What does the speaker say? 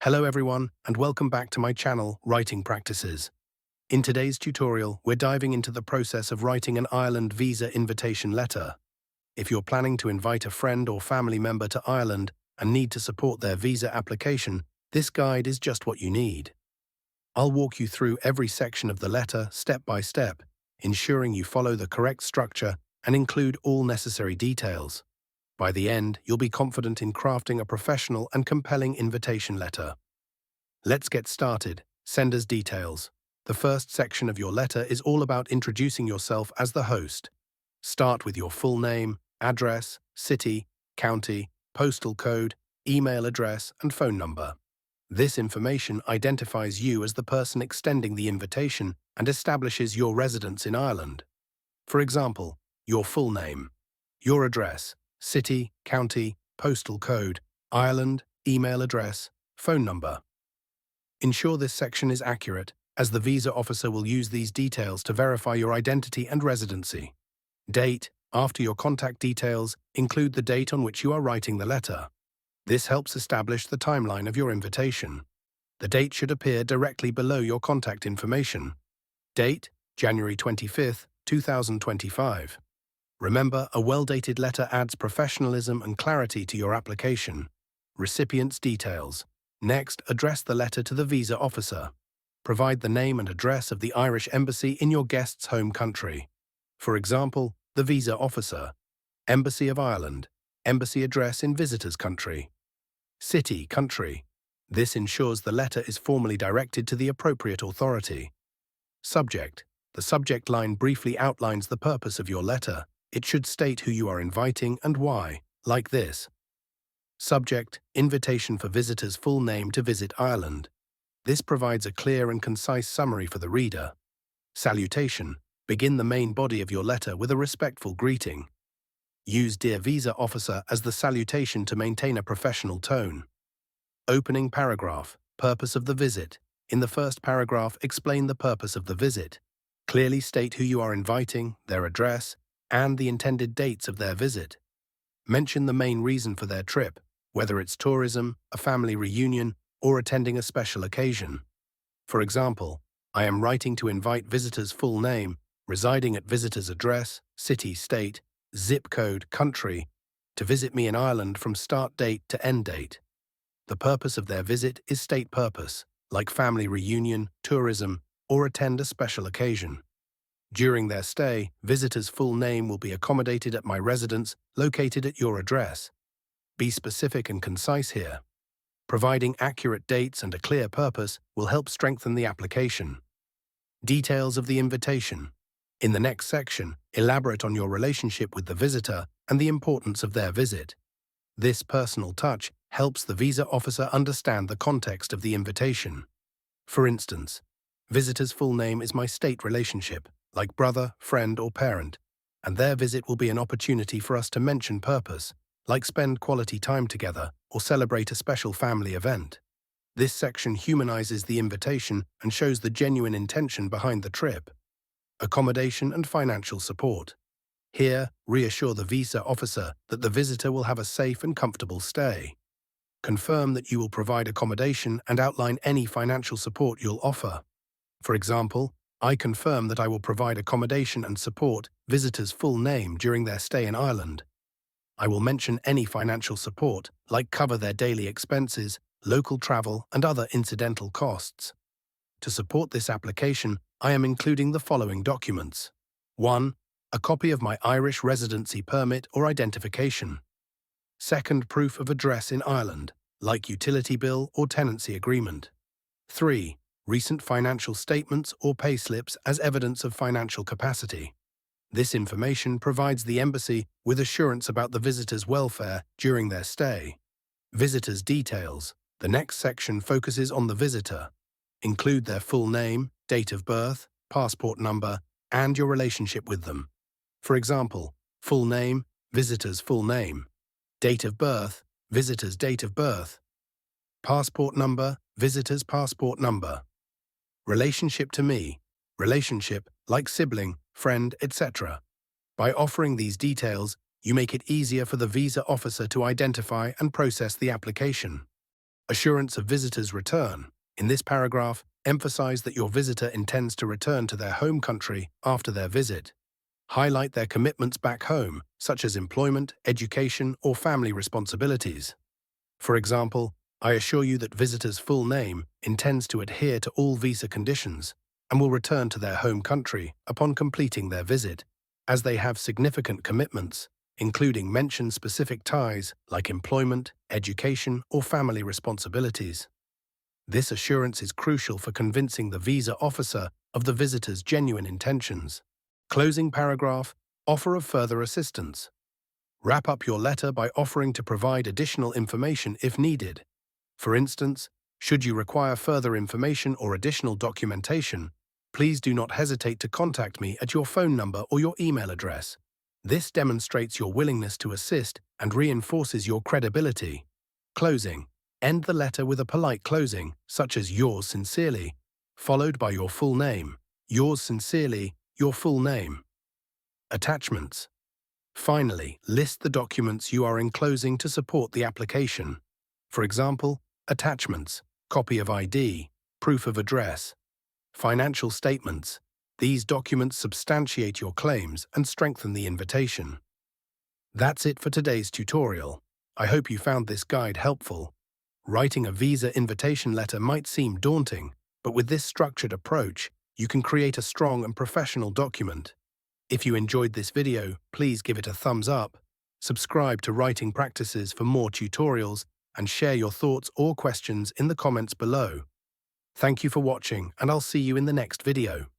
Hello everyone, and welcome back to my channel, Writing Practices. In today's tutorial, we're diving into the process of writing an Ireland visa invitation letter. If you're planning to invite a friend or family member to Ireland and need to support their visa application, this guide is just what you need. I'll walk you through every section of the letter step by step, ensuring you follow the correct structure and include all necessary details. By the end, you'll be confident in crafting a professional and compelling invitation letter. Let's get started. Sender's details. The first section of your letter is all about introducing yourself as the host. Start with your full name, address, city, county, postal code, email address, and phone number. This information identifies you as the person extending the invitation and establishes your residence in Ireland. For example, your full name, your address, city, county, postal code, Ireland, email address, phone number. Ensure this section is accurate, as the visa officer will use these details to verify your identity and residency. Date. After your contact details, include the date on which you are writing the letter. This helps establish the timeline of your invitation. The date should appear directly below your contact information. Date: January 25th, 2025. Remember, a well-dated letter adds professionalism and clarity to your application. Recipient's details. Next, address the letter to the visa officer. Provide the name and address of the Irish embassy in your guest's home country. For example, the visa officer, Embassy of Ireland, embassy address in visitor's country. City, country. This ensures the letter is formally directed to the appropriate authority. Subject. The subject line briefly outlines the purpose of your letter. It should state who you are inviting and why, like this. Subject: invitation for visitors' full name to visit Ireland. This provides a clear and concise summary for the reader. Salutation: begin the main body of your letter with a respectful greeting. Use "Dear Visa Officer" as the salutation to maintain a professional tone. Opening paragraph: purpose of the visit. In the first paragraph, explain the purpose of the visit. Clearly state who you are inviting, their address, and the intended dates of their visit. Mention the main reason for their trip, whether it's tourism, a family reunion, or attending a special occasion. For example, I am writing to invite visitors' full name, residing at visitor's address, city, state, zip code, country, to visit me in Ireland from start date to end date. The purpose of their visit is state purpose, like family reunion, tourism, or attend a special occasion. During their stay, visitors' full name will be accommodated at my residence located at your address. Be specific and concise here. Providing accurate dates and a clear purpose will help strengthen the application. Details of the invitation. In the next section, elaborate on your relationship with the visitor and the importance of their visit. This personal touch helps the visa officer understand the context of the invitation. For instance, visitor's full name is my state relationship, like brother, friend, or parent, and their visit will be an opportunity for us to mention purpose, like spend quality time together or celebrate a special family event. This section humanizes the invitation and shows the genuine intention behind the trip. Accommodation and financial support. Here, reassure the visa officer that the visitor will have a safe and comfortable stay. Confirm that you will provide accommodation and outline any financial support you'll offer. For example, I confirm that I will provide accommodation and support visitors' full name during their stay in Ireland. I will mention any financial support, like cover their daily expenses, local travel, and other incidental costs. To support this application, I am including the following documents. 1. A copy of my Irish residency permit or identification. 2. Proof of address in Ireland, like utility bill or tenancy agreement. 3. Recent financial statements or payslips as evidence of financial capacity. This information provides the embassy with assurance about the visitor's welfare during their stay. Visitor's details. The next section focuses on the visitor. Include their full name, date of birth, passport number, and your relationship with them. For example, full name, visitor's full name. Date of birth, visitor's date of birth. Passport number, visitor's passport number. Relationship to me, relationship like sibling, friend, etc. By offering these details, you make it easier for the visa officer to identify and process the application. Assurance of visitor's return. In this paragraph, emphasize that your visitor intends to return to their home country after their visit. Highlight their commitments back home, such as employment, education, or family responsibilities. For example, I assure you that visitor's full name intends to adhere to all visa conditions and will return to their home country upon completing their visit, as they have significant commitments, including mention specific ties like employment, education, or family responsibilities. This assurance is crucial for convincing the visa officer of the visitor's genuine intentions. Closing paragraph, offer of further assistance. Wrap up your letter by offering to provide additional information if needed. For instance, should you require further information or additional documentation, please do not hesitate to contact me at your phone number or your email address. This demonstrates your willingness to assist and reinforces your credibility. Closing. End the letter with a polite closing, such as yours sincerely, followed by your full name. Yours sincerely, your full name. Attachments. Finally, list the documents you are enclosing to support the application. For example, attachments, copy of ID, proof of address, financial statements. These documents substantiate your claims and strengthen the invitation. That's it for today's tutorial. I hope you found this guide helpful. Writing a visa invitation letter might seem daunting, but with this structured approach, you can create a strong and professional document. If you enjoyed this video, please give it a thumbs up, subscribe to Writing Practices for more tutorials, and share your thoughts or questions in the comments below. Thank you for watching, and I'll see you in the next video.